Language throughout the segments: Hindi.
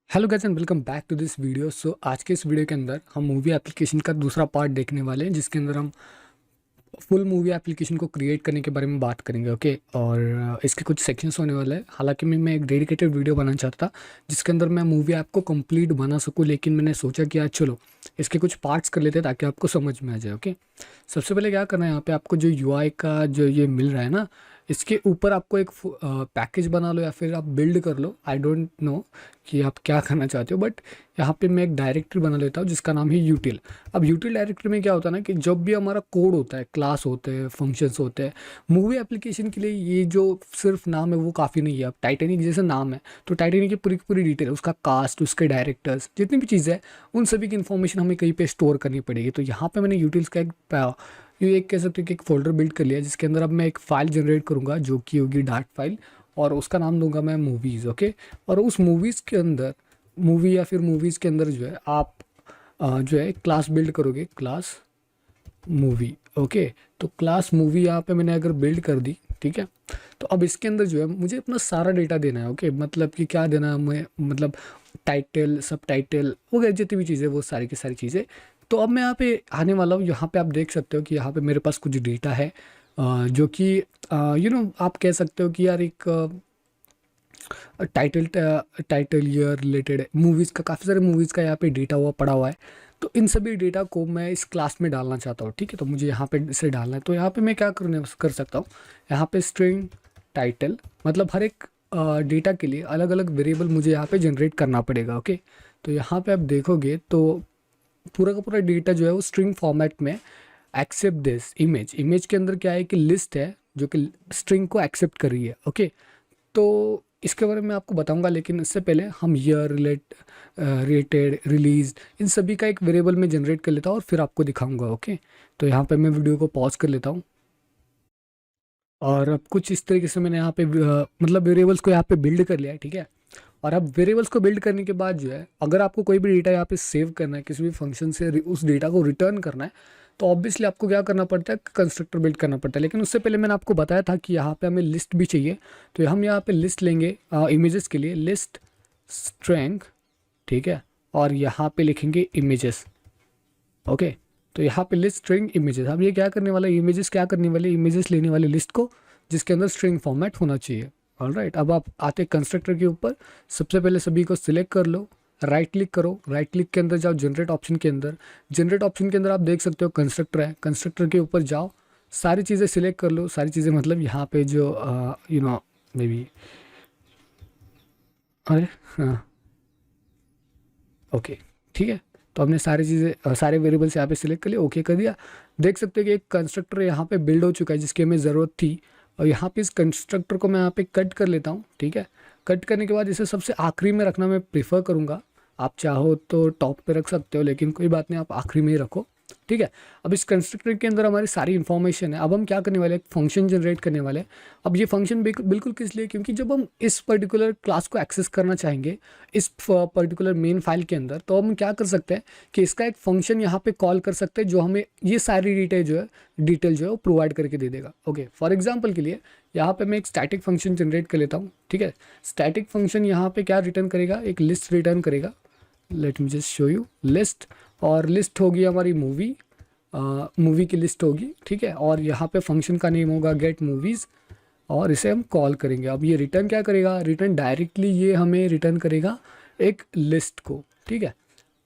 Hello guys and welcome back to this video. आज के इस वीडियो के अंदर हम मूवी एप्लीकेशन का दूसरा पार्ट देखने वाले हैं, जिसके अंदर हम फुल मूवी एप्लीकेशन को क्रिएट करने के बारे में बात करेंगे। ओके, और इसके कुछ सेक्शंस होने वाले हैं। हालांकि मैं एक डेडिकेटेड वीडियो बनाना चाहता था जिसके अंदर मैं मूवी ऐप को कंप्लीट बना सकूं, लेकिन मैंने सोचा कि आज चलो इसके कुछ पार्ट्स कर लेते हैं ताकि आपको समझ में आ जाए। ओके, सबसे पहले क्या करना है, यहाँ पे आपको जो यूआई का जो ये मिल रहा है ना, इसके ऊपर आपको एक पैकेज बना लो या फिर आप बिल्ड कर लो। आई डोंट नो कि आप क्या करना चाहते हो, बट यहाँ पे मैं एक डायरेक्टरी बना लेता हूँ जिसका नाम है यूटिल। अब यूटिल डायरेक्टरी में क्या होता है ना कि जब भी हमारा कोड होता है, क्लास होते हैं, फंक्शंस होते हैं, मूवी एप्लीकेशन के लिए ये जो सिर्फ नाम है वो काफ़ी नहीं है। अब टाइटैनिक जैसे नाम है तो टाइटैनिक की पूरी की पूरी डिटेल, उसका कास्ट, उसके डायरेक्टर्स, जितनी भी चीज़ें हैं उन सभी की इन्फॉर्मेशन हमें कहीं पे स्टोर करनी पड़ेगी। तो यहाँ पे मैंने यूटिल्स का ये एक कह सकते हो कि एक फोल्डर बिल्ड कर लिया, जिसके अंदर अब मैं एक फ़ाइल जनरेट करूँगा जो कि होगी डार्क फाइल, और उसका नाम दूंगा मैं मूवीज़। ओके, और उस मूवीज़ के अंदर, मूवी या फिर मूवीज़ के अंदर जो है आप जो है क्लास बिल्ड करोगे, क्लास मूवी। ओके, तो क्लास मूवी यहाँ पे मैंने अगर बिल्ड कर दी, ठीक है, तो अब इसके अंदर जो है मुझे अपना सारा डेटा देना है। ओके, मतलब कि क्या देना है हमें, मतलब टाइटल, सब टाइटल वगैरह जितनी भी चीज़ें, वो सारी की सारी चीज़ें। तो अब मैं यहाँ पे आने वाला हूँ। यहाँ पे आप देख सकते हो कि यहाँ पे मेरे पास कुछ डेटा है, जो कि आप कह सकते हो कि यार एक title title year related movies का, काफ़ी सारे मूवीज़ का यहाँ पे डेटा हुआ पड़ा हुआ है। तो इन सभी डेटा को मैं इस क्लास में डालना चाहता हूँ। ठीक है, तो मुझे यहाँ पे इसे डालना है। तो यहाँ पे मैं क्या कर सकता हूँ, यहाँ पे स्ट्रिंग टाइटल, मतलब हर एक डेटा के लिए अलग अलग वेरिएबल मुझे यहाँ पे जनरेट करना पड़ेगा। ओके, तो यहाँ पे आप देखोगे तो पूरा का पूरा डेटा जो है वो स्ट्रिंग फॉर्मेट में एक्सेप्ट दिस इमेज। इमेज के अंदर क्या है कि लिस्ट है जो कि स्ट्रिंग को एक्सेप्ट कर रही है। ओके, तो इसके बारे में आपको बताऊंगा, लेकिन इससे पहले हम ईयर, रिलेटेड, रिलीज, इन सभी का एक वेरिएबल में जनरेट कर लेता हूँ और फिर आपको दिखाऊंगा। ओके, तो यहाँ पे मैं वीडियो को पॉज कर लेता हूँ, और अब कुछ इस तरीके से मैंने यहाँ पे मतलब वेरिएबल्स को यहाँ पे बिल्ड कर लिया है। ठीक है, और अब वेरिएबल्स को बिल्ड करने के बाद जो है, अगर आपको कोई भी डेटा यहाँ पे सेव करना है, किसी भी फंक्शन से उस डेटा को रिटर्न करना है, तो ऑब्वियसली आपको क्या करना पड़ता है, कंस्ट्रक्टर बिल्ड करना पड़ता है। लेकिन उससे पहले मैंने आपको बताया था कि यहाँ पे हमें लिस्ट भी चाहिए। तो हम यहाँ पे लिस्ट लेंगे इमेजेस के लिए, लिस्ट स्ट्रिंग, ठीक है, और यहाँ पे लिखेंगे इमेजेस। ओके, तो यहाँ पे लिस्ट स्ट्रिंग इमेजेस। अब ये क्या करने वाला है, इमेजेस क्या करने वाले, इमेजेस लेने वाले लिस्ट को जिसके अंदर स्ट्रिंग फॉर्मेट होना चाहिए। ऑलराइट, अब आप आते कंस्ट्रक्टर के ऊपर, सबसे पहले सभी को सिलेक्ट कर लो, राइट क्लिक करो, राइट क्लिक के अंदर जाओ जनरेट ऑप्शन के अंदर। जनरेट ऑप्शन के अंदर आप देख सकते हो कंस्ट्रक्टर है, कंस्ट्रक्टर के ऊपर जाओ, सारी चीज़ें सिलेक्ट कर लो। सारी चीज़ें मतलब यहाँ पे जो मे बी, अरे हाँ, ओके, ठीक है, तो हमने सारी चीज़ें, सारे वेरिएबल्स यहाँ पे सिलेक्ट कर लिए, ओके कर दिया। देख सकते हैं कि एक कंस्ट्रक्टर यहाँ पे बिल्ड हो चुका है जिसकी हमें ज़रूरत थी। और यहाँ पे इस कंस्ट्रक्टर को मैं यहाँ पे कट कर लेता हूँ। ठीक है, कट करने के बाद इसे सबसे आखिरी में रखना मैं प्रीफर करूँगा। आप चाहो तो टॉप पे रख सकते हो, लेकिन कोई बात नहीं, आप आखिरी में ही रखो। ठीक है, अब इस कंस्ट्रक्टर के अंदर हमारी सारी इन्फॉर्मेशन है। अब हम क्या करने वाले हैं, एक फंक्शन जनरेट करने वाले हैं। अब ये फंक्शन बिल्कुल किस लिए, क्योंकि जब हम इस पर्टिकुलर क्लास को एक्सेस करना चाहेंगे इस पर्टिकुलर मेन फाइल के अंदर, तो हम क्या कर सकते हैं कि इसका एक फंक्शन यहाँ पे कॉल कर सकते हैं जो हमें ये सारी डिटेल जो है वो प्रोवाइड करके दे देगा। ओके, फॉर एग्जाम्पल के लिए यहाँ पे मैं एक स्टैटिक फंक्शन जनरेट कर लेता हूँ। ठीक है, स्टैटिक फंक्शन यहाँ पे क्या रिटर्न करेगा, एक लिस्ट रिटर्न करेगा। Let me just show you list, और लिस्ट होगी हमारी मूवी, मूवी की लिस्ट होगी। ठीक है, और यहाँ पे फंक्शन का नेम होगा गेट मूवीज़, और इसे हम कॉल करेंगे। अब ये रिटर्न क्या करेगा, रिटर्न डायरेक्टली ये हमें रिटर्न करेगा एक लिस्ट को। ठीक है,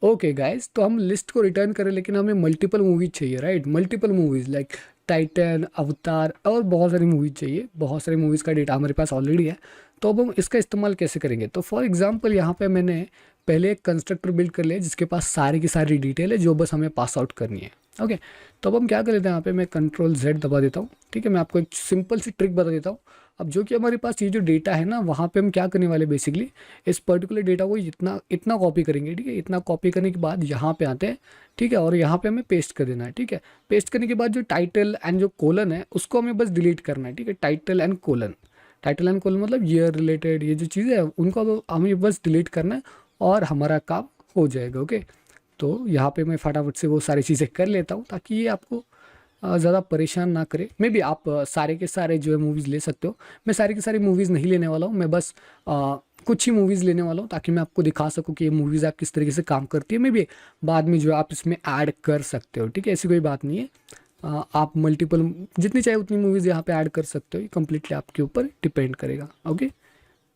ओके गाइस, तो हम लिस्ट को रिटर्न करें, लेकिन हमें मल्टीपल मूवीज चाहिए, right, multiple movies like Titan, अवतार, और बहुत सारी मूवीज़ चाहिए। बहुत सारी मूवीज़ का डेटा हमारे पास ऑलरेडी है। तो अब हम इसका इस्तेमाल कैसे करेंगे, तो फॉर एग्जांपल यहाँ पे मैंने पहले एक कंस्ट्रक्टर बिल्ड कर लिया जिसके पास सारी की सारी डिटेल है जो बस हमें पास आउट करनी है। ओके, तो अब हम क्या कर लेते हैं, यहाँ पे मैं कंट्रोल Z दबा देता हूँ। ठीक है, मैं आपको एक सिंपल सी ट्रिक बता देता हूँ। अब जो कि हमारे पास ये जो डेटा है ना, वहाँ पे हम क्या करने वाले, बेसिकली इस पर्टिकुलर डेटा को इतना इतना कॉपी करेंगे। ठीक है, इतना कॉपी करने के बाद यहाँ पे आते हैं। ठीक है, और यहाँ पे हमें पेस्ट कर देना है। ठीक है, पेस्ट करने के बाद जो टाइटल एंड जो कोलन है उसको हमें बस डिलीट करना है। ठीक है, title and colon, title and colon मतलब ईयर रिलेटेड ये जो चीज़ें हैं उनको अब हमें बस डिलीट करना है और हमारा काम हो जाएगा। ओके, तो यहाँ पे मैं फटाफट से वो सारी चीज़ें कर लेता हूँ ताकि ये आपको ज़्यादा परेशान ना करे। मे बी आप सारे के सारे जो है मूवीज़ ले सकते हो। मैं सारी की सारी मूवीज़ नहीं लेने वाला हूँ, मैं बस कुछ ही मूवीज़ लेने वाला हूँ ताकि मैं आपको दिखा सकूँ कि ये मूवीज़ आप किस तरीके से काम करती है। मे भी बाद में जो आप इसमें ऐड कर सकते हो, ठीक है, ऐसी कोई बात नहीं है। आप मल्टीपल जितनी चाहे उतनी मूवीज़ यहाँ पे ऐड कर सकते हो, ये कम्प्लीटली आपके ऊपर डिपेंड करेगा। ओके,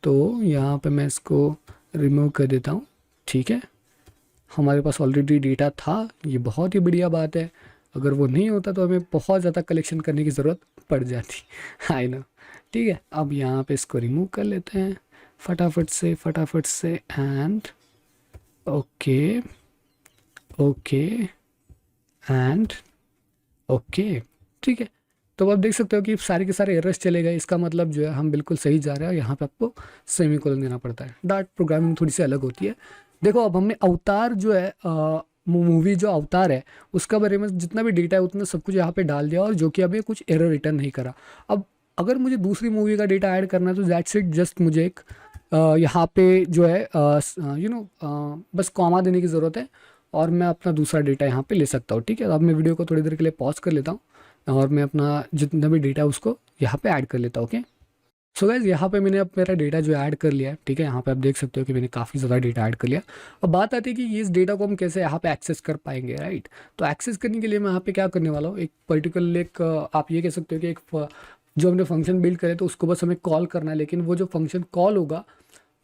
तो यहाँ पे मैं इसको रिमूव कर देता हूँ, ठीक है। हमारे पास ऑलरेडी डेटा था, ये बहुत ही बढ़िया बात है। अगर वो नहीं होता तो हमें बहुत ज़्यादा कलेक्शन करने की ज़रूरत पड़ जाती। आई नो, ठीक है। अब यहाँ पे इसको रिमूव कर लेते हैं फटाफट से and okay okay and okay, ठीक है। तो आप देख सकते हो कि सारे के सारे एरर्स चले गए। इसका मतलब जो है हम बिल्कुल सही जा रहे हैं और यहाँ पे आपको सेमीकोलन देना पड़ता है। डार्ट प्रोग्रामिंग थोड़ी सी अलग होती है। देखो अब हमने अवतार जो है मूवी जो अवतार है उसका बारे में जितना भी डेटा है उतना सब कुछ यहाँ पे डाल दिया और जो कि अभी कुछ एरर रिटर्न नहीं करा। अब अगर मुझे दूसरी मूवी का डेटा ऐड करना है तो दैट्स इट, जस्ट मुझे एक यहाँ पे जो है बस कॉमा देने की ज़रूरत है और मैं अपना दूसरा डेटा यहाँ पे ले सकता हूँ, ठीक है। अब मैं वीडियो को थोड़ी देर के लिए पॉज कर लेता हूँ और मैं अपना जितना भी डेटा है उसको यहाँ पे ऐड कर लेता हूँ। ओके, सो गाइस यहाँ पे मैंने अब मेरा डेटा जो ऐड कर लिया है, ठीक है। यहाँ पे आप देख सकते हो कि मैंने काफ़ी ज़्यादा डेटा ऐड कर लिया। अब बात आती है कि ये इस डेटा को हम कैसे यहाँ पे एक्सेस कर पाएंगे, राइट। तो एक्सेस करने के लिए मैं यहाँ पे क्या करने वाला हूँ, एक पर्टिकुलर एक आप ये कह सकते हो कि एक जो हमने फंक्शन बिल्ड करे तो उसको बस हमें कॉल करना है, लेकिन वो जो फंक्शन कॉल होगा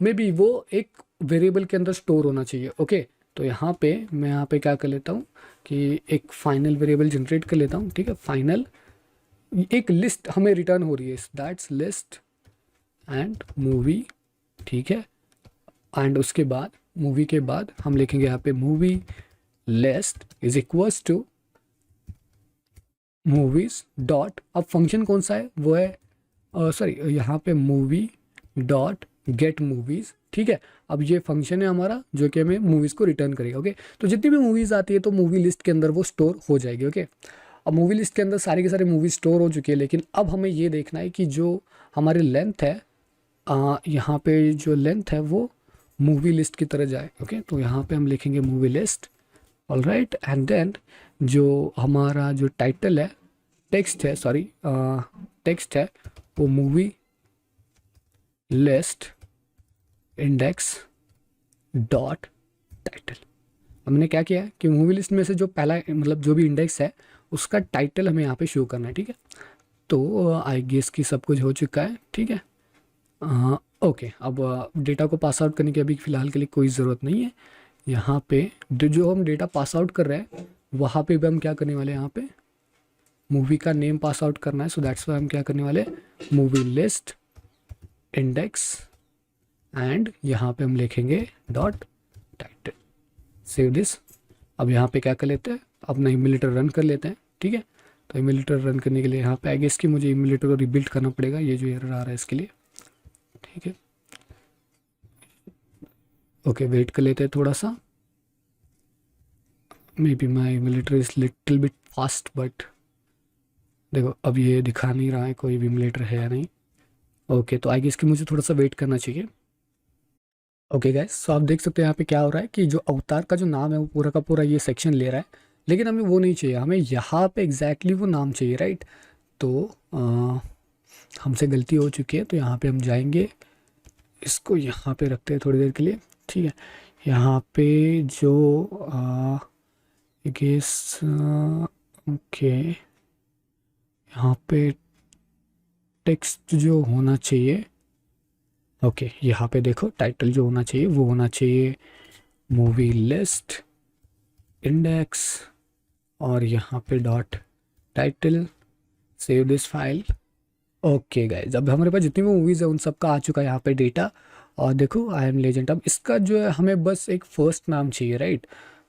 मे बी वो एक वेरिएबल के अंदर स्टोर होना चाहिए। ओके, तो यहाँ पे मैं यहाँ पे क्या कर लेता हूँ कि एक फाइनल वेरिएबल जनरेट कर लेता हूँ, ठीक है। फाइनल एक लिस्ट हमें रिटर्न हो रही है, दैट्स लिस्ट एंड मूवी, ठीक है। एंड उसके बाद मूवी के बाद हम लिखेंगे यहाँ पे movie list is equals to movies dot, अब फंक्शन कौन सा है वो है सॉरी यहाँ पे मूवी डॉट गेट मूवीज़, ठीक है। अब ये फंक्शन है हमारा जो कि हमें मूवीज़ को रिटर्न करेगा। ओके, तो जितनी भी मूवीज़ आती है तो मूवी लिस्ट के अंदर वो स्टोर हो जाएगी। ओके, अब मूवी लिस्ट के अंदर सारी के सारी मूवी स्टोर हो चुकी है, लेकिन अब हमें ये देखना है कि जो हमारी लेंथ है यहाँ पे जो लेंथ है वो मूवी लिस्ट की तरह जाए। ओके, तो यहाँ पे हम लिखेंगे movie list, alright. And then जो हमारा जो टाइटल है टेक्स्ट है, सॉरी टेक्स्ट है वो movie list index dot title. हमने क्या किया है कि मूवी लिस्ट में से जो पहला मतलब जो भी इंडेक्स है उसका टाइटल हमें यहाँ पे शो करना है, ठीक है। तो आई गेस की सब कुछ हो चुका है, ठीक है। ओके, अब डेटा को पास आउट करने की अभी फ़िलहाल के लिए कोई ज़रूरत नहीं है। यहाँ पे जो हम डेटा पास आउट कर रहे हैं वहाँ पे भी हम क्या करने वाले हैं, यहाँ पे मूवी का नेम पास आउट करना है। सो दैट्स वाई हम क्या करने वाले, मूवी लिस्ट इंडेक्स एंड यहाँ पे हम लिखेंगे डॉट टाइटल, सेव दिस। अब यहाँ पे क्या कर लेते हैं, अपना इम्यूलेटर रन कर लेते हैं, ठीक है। तो इम्यूलेटर रन करने के लिए यहाँ पे आई गेस कि मुझे इम्यूलेटर को रिबिल्ड करना पड़ेगा, ये जो एरर आ रहा है इसके लिए, ठीक है। ओके, वेट कर लेते हैं थोड़ा सा, may be my emulator is little bit fast, but देखो अब ये दिखा नहीं रहा है कोई भी इम्यूलेटर है या नहीं। ओके, तो आई गेस कि मुझे थोड़ा सा वेट करना चाहिए। ओके गाइस, सो आप देख सकते हैं यहाँ पे क्या हो रहा है कि जो अवतार का जो नाम है वो पूरा का पूरा ये सेक्शन ले रहा है, लेकिन हमें वो नहीं चाहिए, हमें यहाँ पे एग्जैक्टली वो नाम चाहिए, राइट। तो हमसे गलती हो चुकी है, तो यहाँ पे हम जाएंगे, इसको यहाँ पे रखते हैं थोड़ी देर के लिए, ठीक है। यहाँ पे जो गेस ओके, यहाँ पे टेक्स्ट जो होना चाहिए, ओके यहाँ पे देखो टाइटल जो होना चाहिए वो होना चाहिए मूवी लिस्ट इंडेक्स और यहाँ पे dot title, save this file. Okay guys, अब हमारे पास जितनी भी मूवीज़ है उन सब का आ चुका है यहाँ पे डेटा। और देखो आई एम लेजेंड, अब इसका जो है हमें बस एक फ़र्स्ट नाम चाहिए, राइट।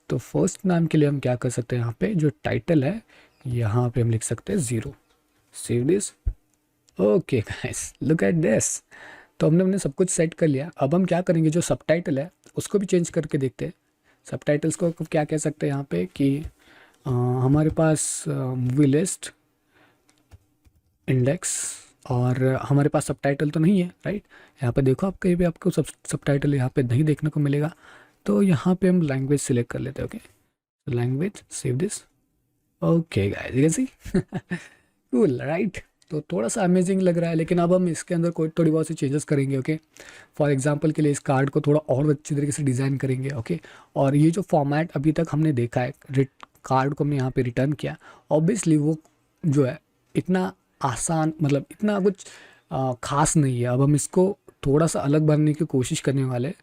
तो फर्स्ट नाम के लिए हम क्या कर सकते हैं, यहाँ पे जो टाइटल है यहाँ पे हम लिख सकते हैं 0, save this. Okay guys, look at this, तो हमने हमने सब कुछ सेट कर लिया। अब हम क्या करेंगे, जो सबटाइटल है उसको भी चेंज करके देखते हैं। सबटाइटल्स को क्या कह सकते हैं यहाँ पे कि हमारे पास मूवी लिस्ट इंडेक्स और हमारे पास सबटाइटल तो नहीं है, राइट। यहाँ पे देखो आप कहीं भी आपको सबटाइटल यहाँ पे नहीं देखने को मिलेगा, तो यहाँ पे हम लैंग्वेज सिलेक्ट कर लेते हैं। Okay, language, save this. Okay guys, you can see cool, right. तो थोड़ा सा अमेजिंग लग रहा है, लेकिन अब हम इसके अंदर कोई थोड़ी बहुत सी चेंजेस करेंगे। ओके, फॉर एग्जांपल के लिए इस कार्ड को थोड़ा और अच्छी तरीके से डिज़ाइन करेंगे। ओके, और ये जो फॉर्मेट अभी तक हमने देखा है, कार्ड को हमने यहाँ पे रिटर्न किया, ऑब्वियसली वो जो है इतना आसान, मतलब इतना कुछ खास नहीं है। अब हम इसको थोड़ा सा अलग बनने की कोशिश करने वाले।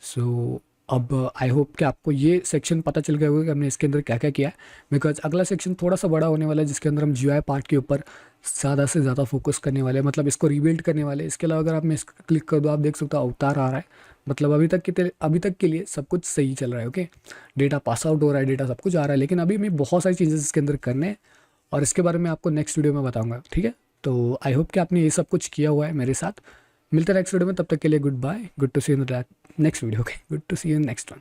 सो अब आई होप कि आपको ये सेक्शन पता चल गया होगा कि हमने इसके अंदर क्या क्या किया है, बिकॉज अगला सेक्शन थोड़ा सा बड़ा होने वाला है, जिसके अंदर हम जीआई पार्ट के ऊपर ज़्यादा से ज़्यादा फोकस करने वाले हैं, मतलब इसको रीबिल्ड करने वाले हैं। इसके अलावा अगर आप मैं इसको क्लिक कर दूँ, आप देख सकते हो अवतार आ रहा है, मतलब अभी तक के लिए सब कुछ सही चल रहा है। ओके, डेटा पास आउट हो रहा है, डेटा सब कुछ आ रहा है, लेकिन अभी हमें बहुत सारी चीज़ें इसके अंदर करने हैं, और इसके बारे में आपको नेक्स्ट वीडियो में बताऊँगा। ठीक है, तो आई होप कि आपने ये सब कुछ किया हुआ है मेरे साथ। मिलते हैं नेक्स्ट वीडियो में, तब तक के लिए goodbye, good to see you in the next video. Okay, good to see you in next one.